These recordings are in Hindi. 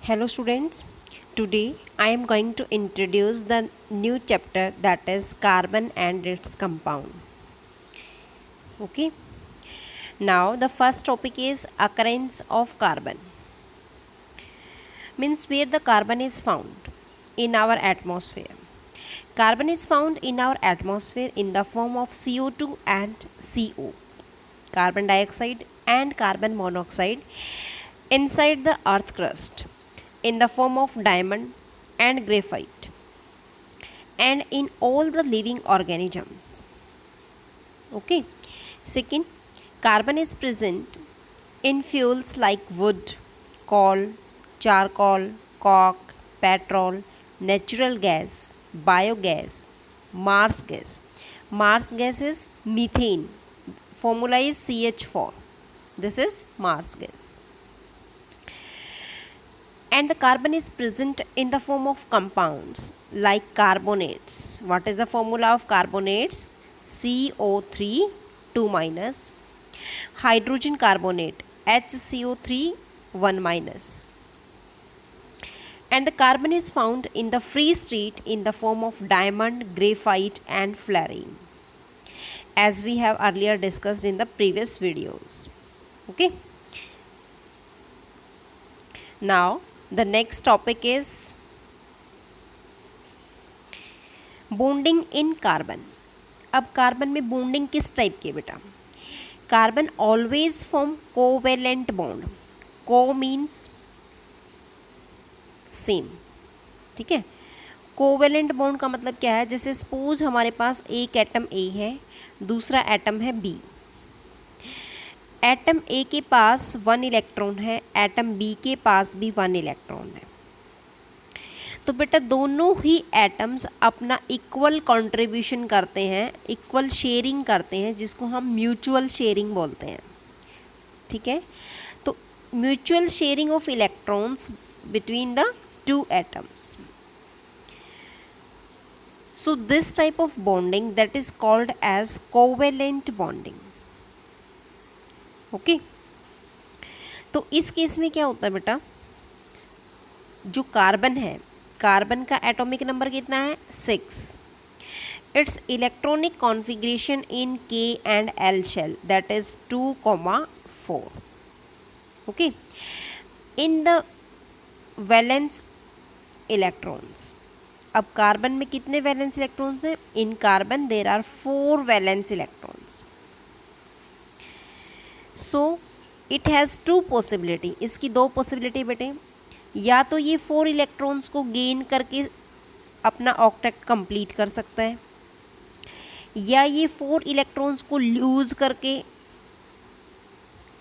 Hello students, today I am going to introduce the new chapter that is carbon and its compound. Okay, now the first topic is occurrence of carbon, means where the carbon is found in our atmosphere. Carbon is found in our atmosphere in the form of CO2 and CO, carbon dioxide and carbon monoxide, inside the earth crust in the form of diamond and graphite, and in all the living organisms. Okay. Second, carbon is present in fuels like wood, coal, charcoal, coke, petrol, natural gas, biogas, Mars gas. Mars gas is methane. Formula is CH4. This is Mars gas. And the carbon is present in the form of compounds like carbonates. What is the formula of carbonates? CO3 2 minus, hydrogen carbonate HCO3 1 minus. And the carbon is found in the free state in the form of diamond, graphite and fluorine, as we have earlier discussed in the previous videos. Okay. Now the next topic is bonding in carbon. अब कार्बन में बॉन्डिंग किस टाइप की है बेटा? Carbon always form covalent bond. को मीन्स सेम, ठीक है. कोवेलेंट बॉन्ड का मतलब क्या है? जैसे सपोज हमारे पास एक एटम ए है, दूसरा एटम है बी. एटम ए के पास 1 इलेक्ट्रॉन है, एटम बी के पास भी 1 इलेक्ट्रॉन है. तो बेटा दोनों ही एटम्स अपना इक्वल कंट्रीब्यूशन करते हैं, इक्वल शेयरिंग करते हैं, जिसको हम म्यूचुअल शेयरिंग बोलते हैं. ठीक है. तो mutual sharing of electrons between the two atoms. So this type of bonding that is called as covalent bonding. Okay. तो इस केस में क्या होता है बेटा? जो कार्बन है, कार्बन का एटॉमिक नंबर कितना है? 6. It's electronic configuration in K and L shell that is 2,4. Okay. In the valence electrons. अब कार्बन में कितने वैलेंस इलेक्ट्रॉन्स हैं? In carbon there are 4 valence electrons. So it has 2 possibility. इसकी 2 पॉसिबिलिटी बेटे. या तो ये 4 इलेक्ट्रॉन्स को गेन करके अपना ऑक्टेट कंप्लीट कर सकता है, या ये 4 इलेक्ट्रॉन्स को लूज करके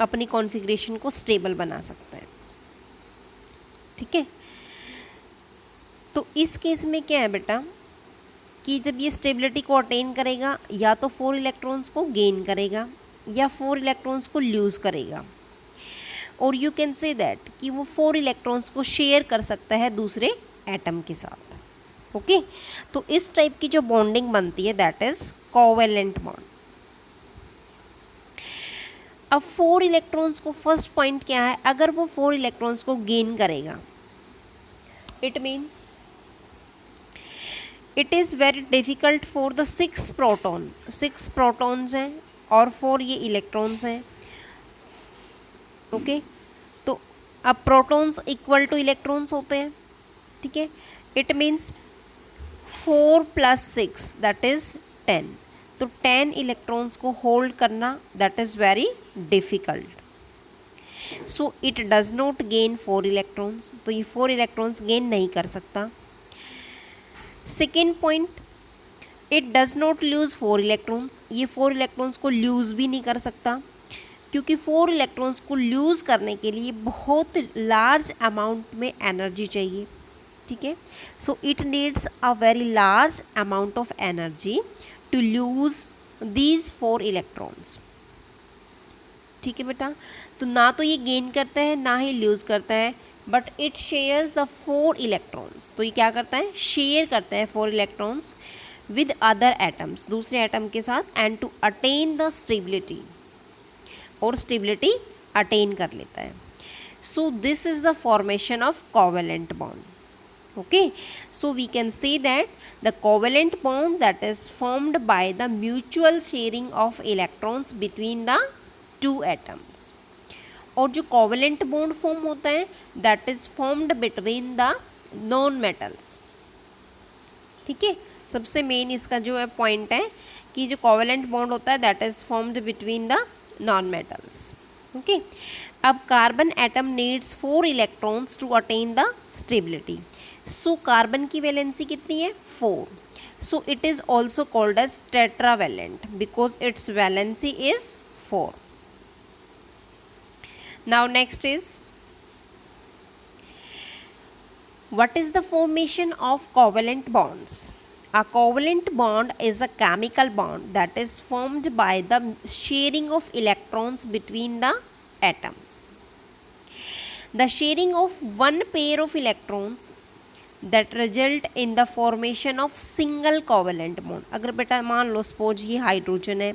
अपनी कॉन्फ़िगरेशन को स्टेबल बना सकता है. ठीक है. तो इस केस में क्या है बेटा कि जब ये स्टेबिलिटी को अटेन करेगा, या तो 4 इलेक्ट्रॉन्स को गेन करेगा या 4 इलेक्ट्रॉन्स को लूज करेगा. और यू कैन से दैट कि वो 4 इलेक्ट्रॉन्स को शेयर कर सकता है दूसरे एटम के साथ. ओके. तो इस टाइप की जो बॉन्डिंग बनती है दैट इज कोवेलेंट बॉन्ड. अब 4 इलेक्ट्रॉन्स को फर्स्ट पॉइंट क्या है? अगर वो 4 इलेक्ट्रॉन्स को गेन करेगा, it means it is very difficult for the 6 proton. 6 protons हैं और 4 ये इलेक्ट्रॉन्स हैं. ओके. तो अब प्रोटॉन्स इक्वल टू इलेक्ट्रॉन्स होते हैं. ठीक है. It means 4 + 6 that is 10. तो 10 इलेक्ट्रॉन्स को होल्ड करना that is very difficult. So it does not gain 4 electrons. तो ये 4 इलेक्ट्रॉन्स गेन नहीं कर सकता. Second point, it does not lose 4 electrons. ये 4 इलेक्ट्रॉन्स को लूज़ भी नहीं कर सकता, क्योंकि 4 इलेक्ट्रॉन्स को लूज़ करने के लिए बहुत लार्ज अमाउंट में एनर्जी चाहिए. ठीक है. So it needs a very large amount of energy to lose these 4 electrons. ठीक है बेटा. तो ना तो ये गेन करता है ना ही लूज़ करता है, but it shares the 4 electrons. तो ये क्या करता है? शेयर करता है 4 इलेक्ट्रॉन्स विद अदर एटम्स, दूसरे एटम के साथ, and to attain the stability, और स्टेबिलिटी अटेन कर लेता है. So this is the formation of covalent bond. Okay, so we can say that the covalent bond that is formed by the mutual sharing of electrons between the two atoms. और जो covalent bond form होता है that is formed between the non metals. ठीक है, सबसे मेन इसका जो है पॉइंट है कि जो कोवेलेंट बॉन्ड होता है that is formed between the non metals. Okay, अब carbon atom needs 4 electrons to attain the stability. So carbon की वैलेंसी कितनी है 4. So it is also called as tetravalent because its valency is 4. Now next is what is the formation of covalent bonds? A covalent bond is a chemical bond that is formed by the sharing of electrons between the atoms. The sharing of one pair of electrons that result in the formation of single covalent bond. अगर बेटा मान लो suppose ये हाइड्रोजन है,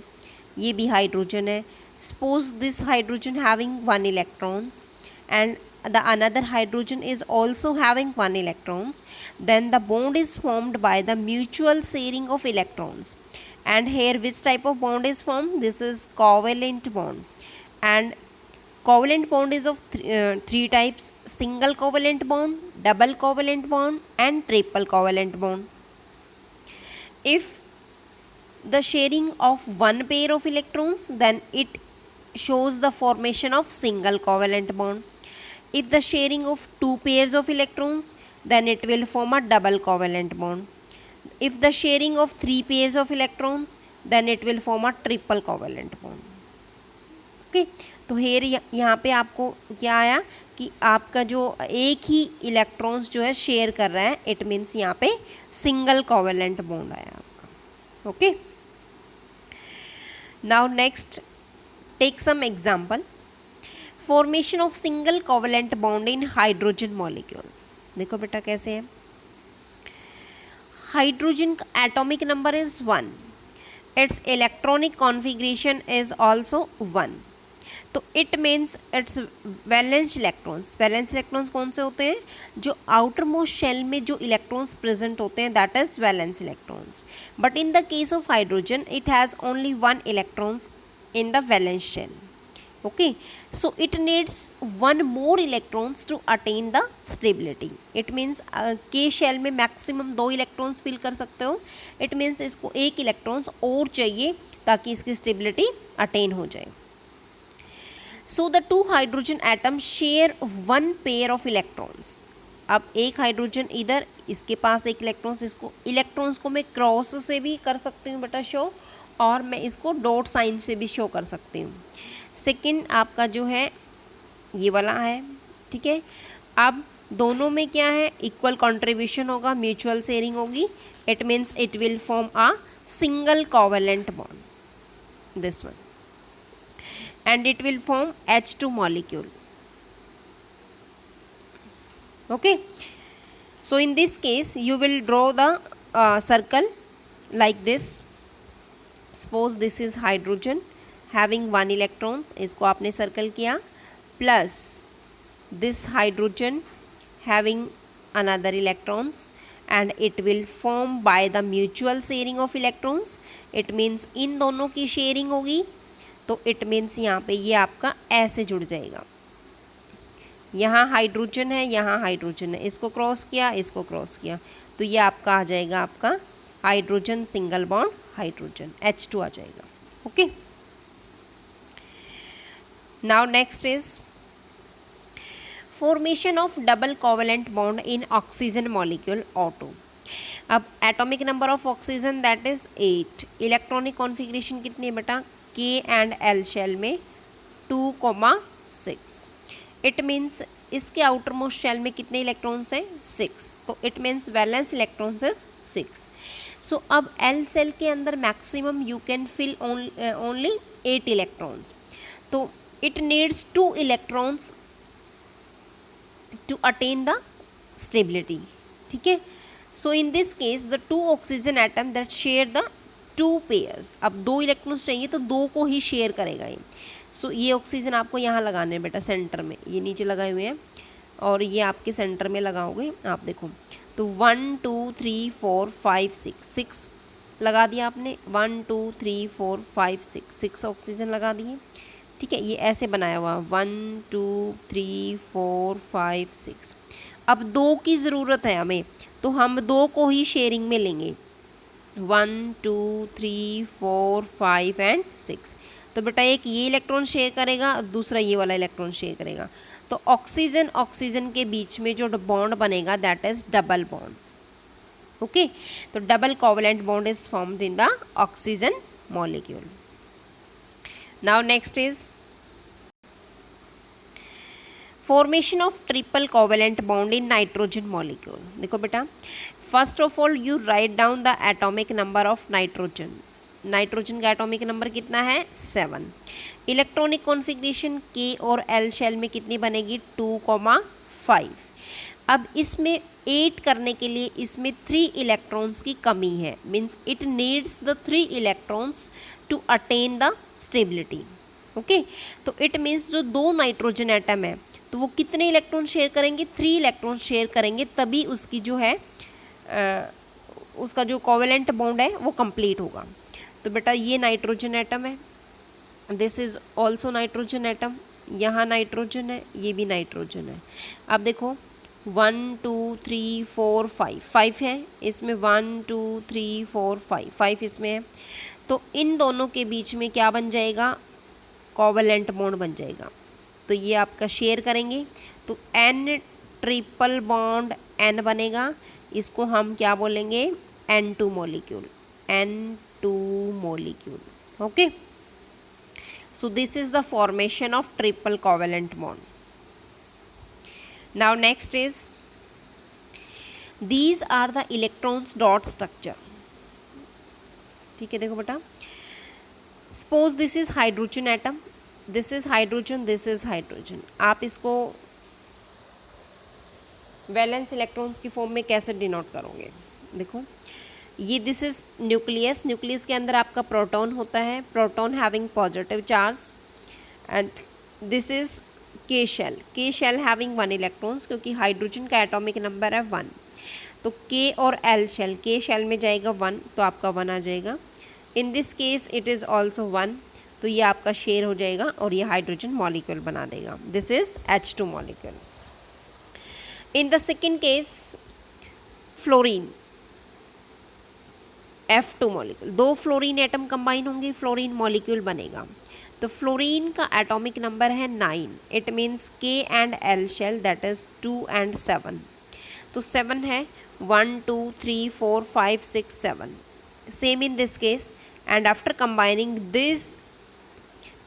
ये भी हाइड्रोजन है. Suppose this hydrogen having 1 electrons and the another hydrogen is also having 1 electrons, then the bond is formed by the mutual sharing of electrons. And here which type of bond is formed? This is covalent bond. And covalent bond is of three types: single covalent bond, double covalent bond and triple covalent bond. If the sharing of one pair of electrons, then it shows the formation of single covalent bond. If the sharing of 2 pairs of electrons, then it will form a double covalent bond. If the sharing of 3 pairs of electrons, then it will form a triple covalent bond. Okay, तो हेयर यहाँ पे आपको क्या आया कि आपका जो एक ही इलेक्ट्रॉन्स जो है शेयर कर रहा है, इट मीन्स यहाँ पे सिंगल कोवेलेंट बॉन्ड आया आपका. Okay, now next take some example. Formation of single covalent bond in hydrogen molecule. देखो बेटा कैसे है. हाइड्रोजन का atomic number is 1. Its electronic configuration is also 1. तो it means its valence electrons. Valence electrons कौन से होते हैं? जो आउटर मोस्ट शेल में जो इलेक्ट्रॉन्स प्रेजेंट होते हैं that is valence electrons. But in the case of hydrogen it has only 1 electrons in the valence shell. Okay, so it needs 1 more electrons to attain the stability. It means K shell में maximum 2 electrons fill कर सकते हो. It means इसको 1 electrons और चाहिए ताकि इसकी stability attain हो जाए. So the 2 hydrogen atoms share 1 pair of electrons. अब एक हाइड्रोजन इधर, इसके पास 1 इलेक्ट्रॉन्स. इसको इलेक्ट्रॉन्स को मैं क्रॉस से भी कर सकती हूँ बेटा शो, और मैं इसको डॉट साइन से भी शो कर सकती हूँ. सेकंड आपका जो है ये वाला है. ठीक है, अब दोनों में क्या है? इक्वल कंट्रीब्यूशन होगा, म्यूचुअल शेयरिंग होगी. It means it will form a single covalent bond, this one, and it will form H2 molecule. Okay, so in this case you will draw the circle like this. Suppose this is hydrogen having 1 electrons, इसको आपने सर्कल किया, plus this hydrogen having another electrons, and it will form by the mutual sharing of electrons. It means in दोनों की शेयरिंग होगी, तो इट मीन्स यहाँ पे ये आपका ऐसे जुड़ जाएगा. यहाँ हाइड्रोजन है, यहाँ हाइड्रोजन है, इसको क्रॉस किया, इसको क्रॉस किया, तो ये आपका आ जाएगा आपका hydrogen single bond hydrogen, H2 आ जाएगा. Okay, now next is formation of double covalent bond in oxygen molecule O2. अब atomic number of oxygen that is 8. Electronic configuration कितनी है बेटा? K एंड L शेल में 2,6. इट मीन्स इसके आउटर मोस्ट शेल में कितने इलेक्ट्रॉन्स हैं? 6. तो it means valence electrons is 6. सो अब L सेल के अंदर maximum you can fill only 8 electrons. तो it needs 2 electrons to attain the stability. ठीक है, so in this case the 2 oxygen atom that share the 2 pairs. अब 2 इलेक्ट्रॉन्स चाहिए तो 2 को ही शेयर करेगा ये. सो ये ऑक्सीजन आपको यहाँ लगाने हैं बेटा सेंटर में, ये नीचे लगाए हुए हैं और ये आपके सेंटर में लगाओगे आप। देखो तो 1 2 3 4 5 6 लगा दिया आपने, 1 2 3 4 5 6 ऑक्सीजन लगा दिए। ठीक है, ये ऐसे बनाया हुआ 1 2 3 4 5 6। अब 2 की ज़रूरत है हमें, तो हम 2 को ही शेयरिंग में लेंगे, 1 2 3 4 5 एंड 6। तो बेटा एक ये इलेक्ट्रॉन शेयर करेगा, दूसरा ये वाला इलेक्ट्रॉन शेयर करेगा। तो ऑक्सीजन ऑक्सीजन के बीच में जो बॉन्ड बनेगा that is double bond. Okay, तो double covalent bond is formed in the oxygen molecule. Now next is formation of triple covalent bond in nitrogen molecule. देखो बेटा, first of all you write down the atomic number of nitrogen. Nitrogen का एटॉमिक नंबर कितना है? 7। इलेक्ट्रॉनिक कॉन्फ़िगरेशन के और एल शेल में कितनी बनेगी? 2,5। अब इसमें 8 करने के लिए इसमें 3 इलेक्ट्रॉन्स की कमी है, means it needs the 3 electrons to attain the stability. Okay, तो इट मीन्स जो 2 नाइट्रोजन एटम है तो वो कितने इलेक्ट्रॉन शेयर करेंगे? 3 इलेक्ट्रॉन शेयर करेंगे, तभी उसकी जो है उसका जो कोवेलेंट बॉन्ड है वो कंप्लीट होगा। तो बेटा ये नाइट्रोजन एटम है, this is also nitrogen atom, यहाँ नाइट्रोजन है, ये भी नाइट्रोजन है। अब देखो 1 2 3 4 5 है इसमें, 1 2 3 4 5 इसमें है। तो इन दोनों के बीच में क्या बन जाएगा? कोवेलेंट बॉन्ड बन जाएगा। तो ये आपका शेयर करेंगे, तो N ट्रिपल बॉन्ड N बनेगा, इसको हम क्या बोलेंगे? N2 molecule, N2 molecule. Okay, so this is the formation of triple covalent bond. Now next is these are the electrons dot structure. ठीक है, देखो बेटा, suppose this is hydrogen atom, this is hydrogen, this is hydrogen। आप इसको वैलेंस इलेक्ट्रॉन्स की फॉर्म में कैसे डिनोट करोगे? देखो ये दिस इज न्यूक्लियस, न्यूक्लियस के अंदर आपका प्रोटॉन होता है, proton having positive charge, and this is के शेल हैविंग 1 इलेक्ट्रॉन्स, क्योंकि हाइड्रोजन का एटॉमिक नंबर है 1। तो के और एल शेल, के शेल में जाएगा 1 तो आपका 1 आ जाएगा। इन this case it is also 1, तो ये आपका शेयर हो जाएगा और ये हाइड्रोजन मॉलिक्यूल बना देगा। This is H2 molecule. In the second case fluorine, F2 molecule, 2 fluorine atom combine होंगे, फ्लोरीन मॉलिक्यूल बनेगा। तो फ्लोरीन का एटॉमिक नंबर है 9, it means K and L shell that is 2 and 7। तो 7 है, 1 2 3 4 5 6 7। Same in this case, and after combining this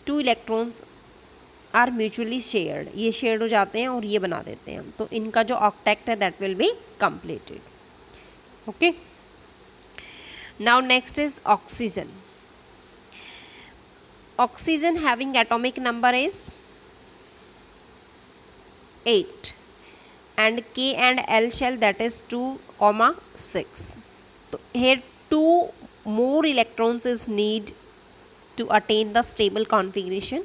2 electrons are mutually shared, ये शेयर्ड हो जाते हैं और ये बना देते हैं, तो इनका जो ऑक्टेट है that will be completed. Okay, now next is oxygen. Oxygen having atomic number is 8 and K and L shell that is 2,6. So here 2 more electrons is need to attain the stable configuration.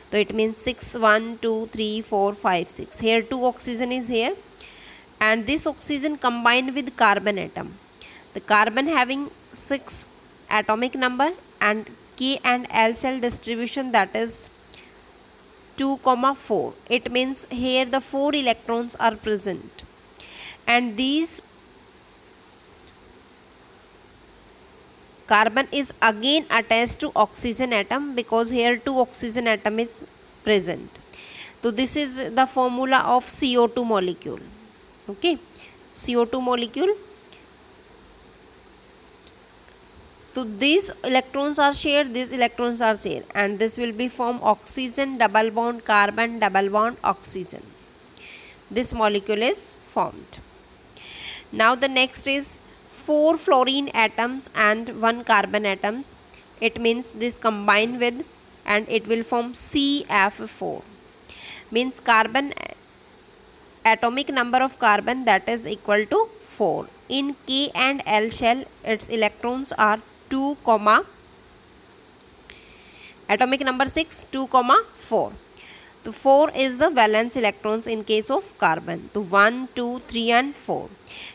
So it means 6 1 2 3 4 5 6. Here 2 oxygen is here, and this oxygen combined with carbon atom. The carbon having 6 atomic number and K and L cell distribution that is 2,4. It means here the 4 electrons are present, and these carbon is again attached to oxygen atom because here 2 oxygen atom is present. So this is the formula of CO2 molecule. Okay, CO2 molecule. So these electrons are shared, these electrons are shared, and this will be form oxygen double bond carbon double bond oxygen. This molecule is formed. Now the next is 4 fluorine atoms and 1 carbon atoms. It means this combine with and it will form CF4. Means carbon atomic number of carbon that is equal to 4. In K and L shell its electrons are 2, atomic number 6 2, 4. तो 4 is the valence electrons in case of carbon. तो 1 2 3 and 4.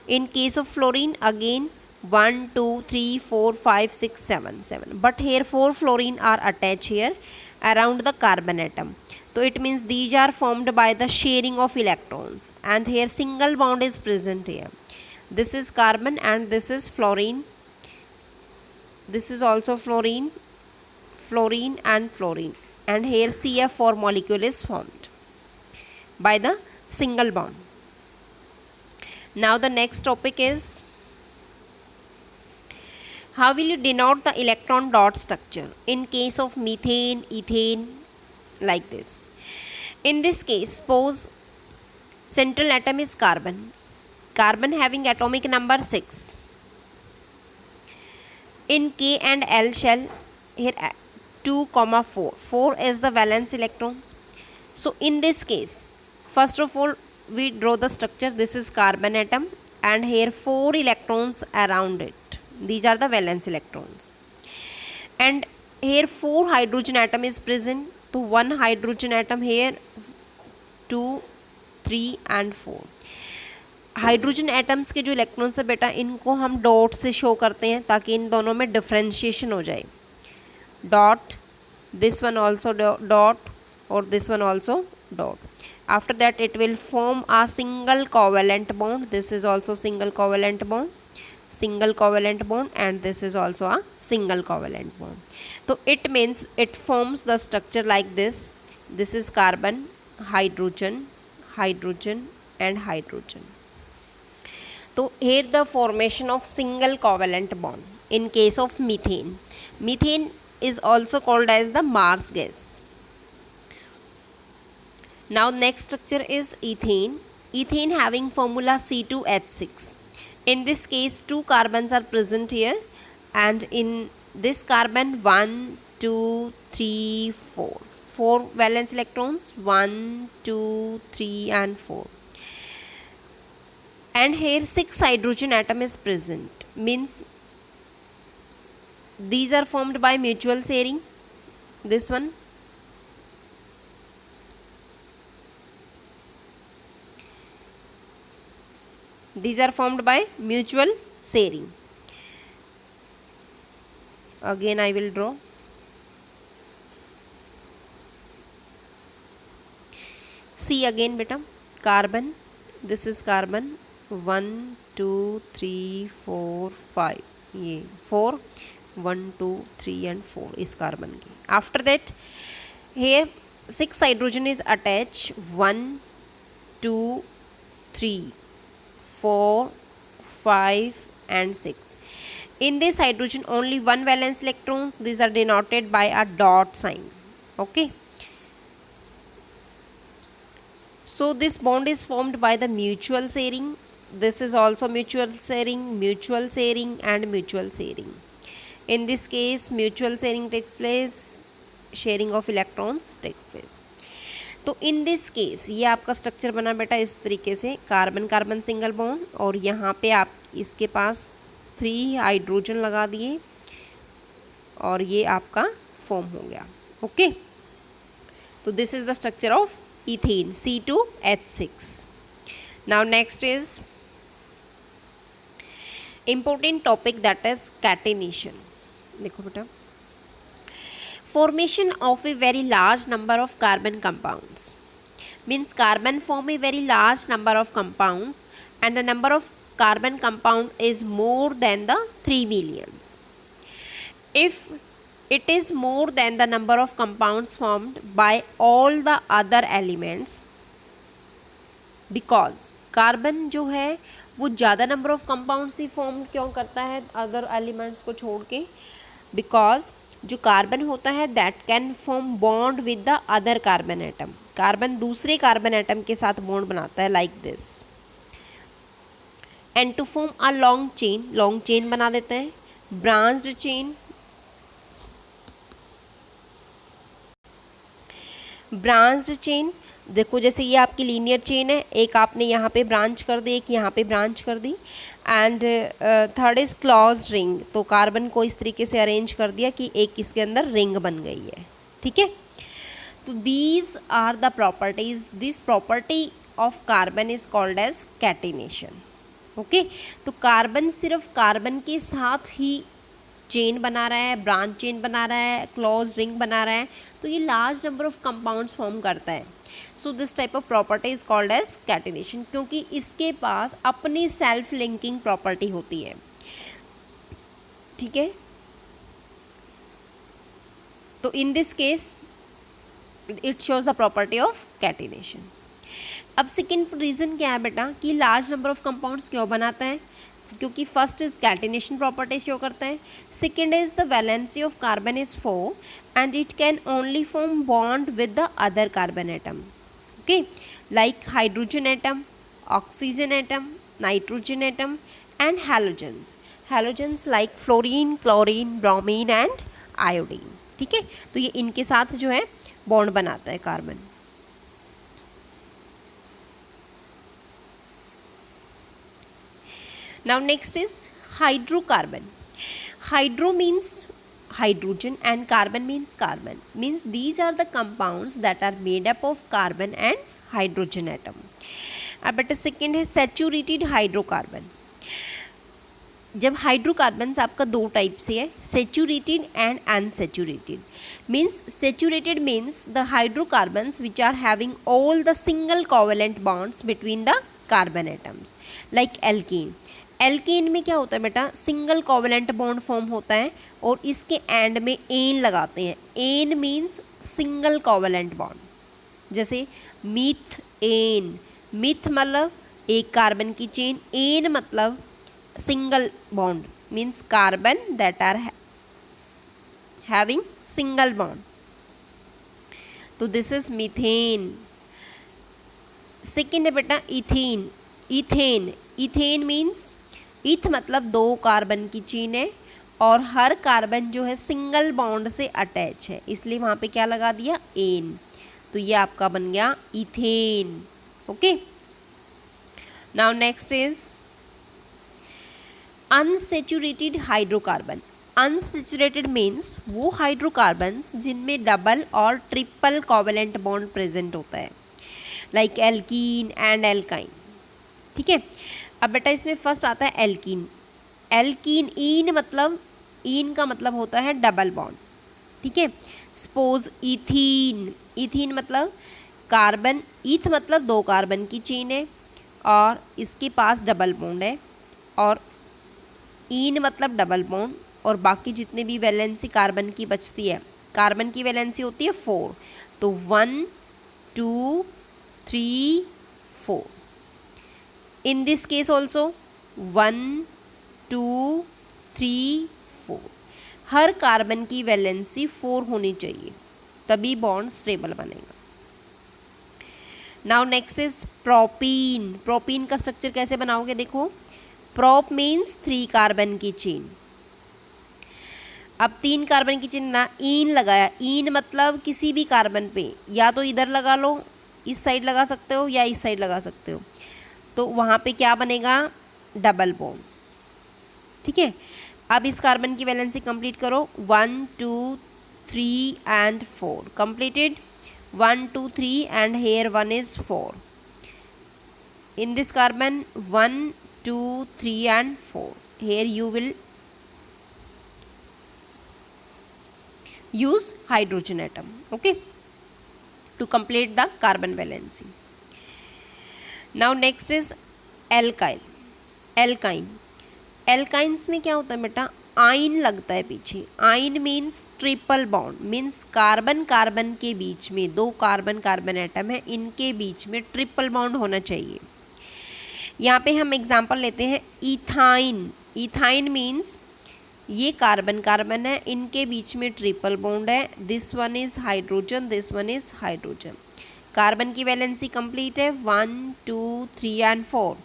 In case of fluorine again 1 2 3 4 5 6 7. But here 4 fluorine are attached here around the carbon atom. So it means these are formed by the sharing of electrons, and here single bond is present here. This is carbon and this is fluorine. This is also fluorine, fluorine and fluorine. And here CF4 molecule is formed by the single bond. Now the next topic is, how will you denote the electron dot structure in case of methane, ethane, like this. In this case, suppose central atom is carbon. Carbon having atomic number 6. In K and L shell, here 2, 4. 4 is the valence electrons. So in this case, first of all, we draw the structure. This is carbon atom and here 4 electrons around it. These are the valence electrons. And here 4 hydrogen atom is present. So 1 hydrogen atom here, 2, 3 and 4. Hydrogen atoms के जो इलेक्ट्रॉन्स है बेटा, इनको हम डॉट से शो करते हैं ताकि इन दोनों में डिफरेंशिएशन हो जाए. Dot, this one also dot और this one also dot. After that it will form a single covalent bond. This is also single covalent bond, single covalent bond, and this is also a single covalent bond. So it means it forms the structure like this. This is carbon, hydrogen, hydrogen and hydrogen. So here the formation of single covalent bond in case of methane. Methane is also called as the Mars gas. Now next structure is ethane. Ethane having formula C2H6. In this case 2 carbons are present here, and in this carbon 1 2 3 4. 4 valence electrons, 1 2 3 and 4. And here 6 hydrogen atom is present, means these are formed by mutual sharing. This one, these are formed by mutual sharing. Again I will draw. See again beta, carbon, this is carbon, 1 2 3 4 5, ये 4, 1 2 3 and 4 is carbon की. After that here 6 hydrogen is attached, 1 2 3 4 5 and 6. In this hydrogen only 1 valence electrons. These are denoted by a dot sign. Okay. So this bond is formed by the mutual sharing. This is also mutual sharing, mutual sharing and mutual sharing. In this case mutual sharing takes place, sharing of electrons takes place. तो इन दिस केस ये आपका स्ट्रक्चर बना बेटा इस तरीके से, कार्बन कार्बन सिंगल बॉन्ड और यहाँ पे आप इसके पास 3 हाइड्रोजन लगा दिए और ये आपका फॉर्म हो गया. ओके, तो this is the structure of ethane, C2H6. Now next is important topic, that is catenation. देखो बेटा, formation of a very large number of carbon compounds, means carbon form a very large number of compounds and the number of carbon compound is more than the 3 millions. If it is more than the number of compounds formed by all the other elements, because carbon जो है वो ज़्यादा number of compounds he form क्यों करता है अदर एलिमेंट्स को छोड़ के, बिकॉज जो कार्बन होता है that can form bond with the other carbon atom. Carbon दूसरे कार्बन एटम के साथ बॉन्ड बनाता है like this, and to form a long chain बना देते हैं, ब्रांच्ड चेन. ब्रांच्ड चेन देखो, जैसे ये आपकी लीनियर चेन है, एक आपने यहाँ पे ब्रांच कर दी, एक यहाँ पे ब्रांच कर दी. And third is closed ring, तो कार्बन को इस तरीके से अरेंज कर दिया कि एक इसके अंदर रिंग बन गई है. ठीक है। तो these are the properties, this property of carbon is called as catenation. Okay, तो कार्बन सिर्फ कार्बन के साथ ही चेन बना रहा है, ब्रांच चेन बना रहा है, क्लोज रिंग बना रहा है, तो ये large number of compounds form करता है। So this type of property is called as catenation, क्योंकि इसके पास अपनी सेल्फ लिंकिंग प्रॉपर्टी होती है। ठीक है, तो इन this case it shows the property of catenation. अब सेकेंड रीज़न क्या है बेटा कि लार्ज नंबर ऑफ कंपाउंड्स क्यों बनाता है, क्योंकि first is catenation property show करता है, second is the valency of carbon is 4 and it can only form bond with the other carbon atom. Okay, like hydrogen atom, oxygen atom, nitrogen atom and halogens, halogens like fluorine, chlorine, bromine and iodine. ठीक है, तो ये इनके साथ जो है बॉन्ड बनाता है carbon. Now next is hydrocarbon. Hydro means hydrogen and carbon means carbon. Means these are the compounds that are made up of carbon and hydrogen atom. अब बेटा सेकेंड है सैचुरेटेड हाइड्रोकार्बन। जब हाइड्रोकार्बन्स आपका दो टाइप से है, saturated and unsaturated. Means saturated means the hydrocarbons which are having all the single covalent bonds between the carbon atoms, like alkene. Alkene में क्या होता है बेटा, सिंगल कोवेलेंट बॉन्ड फॉर्म होता है और इसके एंड में एन लगाते हैं। Ane means single covalent bond. जैसे मीथ एन, मिथ मतलब एक कार्बन की चेन, एन मतलब single bond, means carbon that are having single bond. तो दिस इज मीथेन। सेकेंड है बेटा इथेन। इथेन, इथेन मीन्स इथ मतलब दो कार्बन की चेन है और हर कार्बन जो है सिंगल बॉन्ड से अटैच है, इसलिए वहाँ पे क्या लगा दिया, एन। तो ये आपका बन गया ethane. Okay, now next is unsaturated hydrocarbon. Unsaturated means वो हाइड्रोकार्बन्स जिनमें डबल और ट्रिपल कोवेलेंट बॉन्ड प्रेजेंट होता है, लाइक एल्कीन एंड एल्काइन। ठीक है, अब बेटा इसमें फर्स्ट आता है एल्कीन। एल्कीन ईन मतलब, ईन का मतलब होता है डबल बॉन्ड। ठीक है, सपोज इथीन। इथीन मतलब कार्बन, ईथ मतलब दो कार्बन की चेन है और इसके पास डबल बॉन्ड है, और ईन मतलब डबल बॉन्ड, और बाकी जितने भी वैलेंसी कार्बन की बचती है, कार्बन की वैलेंसी होती है 4, तो 1 2 3 4। In this case also 1 2 3 4। Her carbon की वैलेंसी 4 होनी चाहिए, तभी बॉन्ड स्टेबल बनेगा। Now next is propene. Propene का स्ट्रक्चर कैसे बनाओगे, देखो, प्रोप मीन्स 3 कार्बन की चेन। अब 3 कार्बन की चेन ना, ईन लगाया, ईन मतलब किसी भी कार्बन पे या तो इधर लगा लो, इस साइड लगा सकते हो या इस साइड लगा सकते हो, तो वहाँ पे क्या बनेगा, डबल बॉन्ड। ठीक है, अब इस कार्बन की वैलेंसी कंप्लीट करो, 1 2 3 and 4 completed. 1 2 3 and here 1 is 4। In this carbon 1 2 3 and 4, here you will use hydrogen atom, okay, to complete the carbon valency. Now next is alkyl, alkyne। alkynes में क्या होता है बेटा, आइन लगता है पीछे। आइन means triple bond, means carbon carbon के बीच में, दो कार्बन कार्बन एटम है, इनके बीच में ट्रिपल बॉन्ड होना चाहिए। यहाँ पे हम एग्जांपल लेते हैं इथाइन। इथाइन मीन्स ये कार्बन कार्बन है, इनके बीच में ट्रिपल बॉन्ड है, this one is hydrogen, this one is hydrogen. Carbon की वैलेंसी कंप्लीट है, 1 2 3 and 4।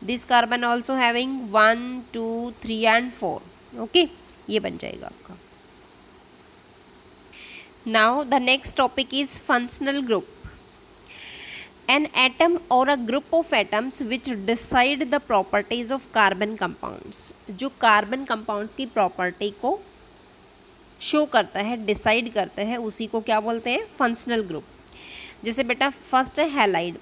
This carbon also having 1 2 3 and 4। Okay, ये बन जाएगा आपका। Now the next topic is functional group. An atom or a group of atoms which decide the properties of carbon compounds, जो कार्बन कंपाउंड्स की प्रॉपर्टी को शो करता है, डिसाइड करता है, उसी को क्या बोलते हैं, फंक्शनल ग्रुप। जैसे बेटा फर्स्ट है हैलाइड,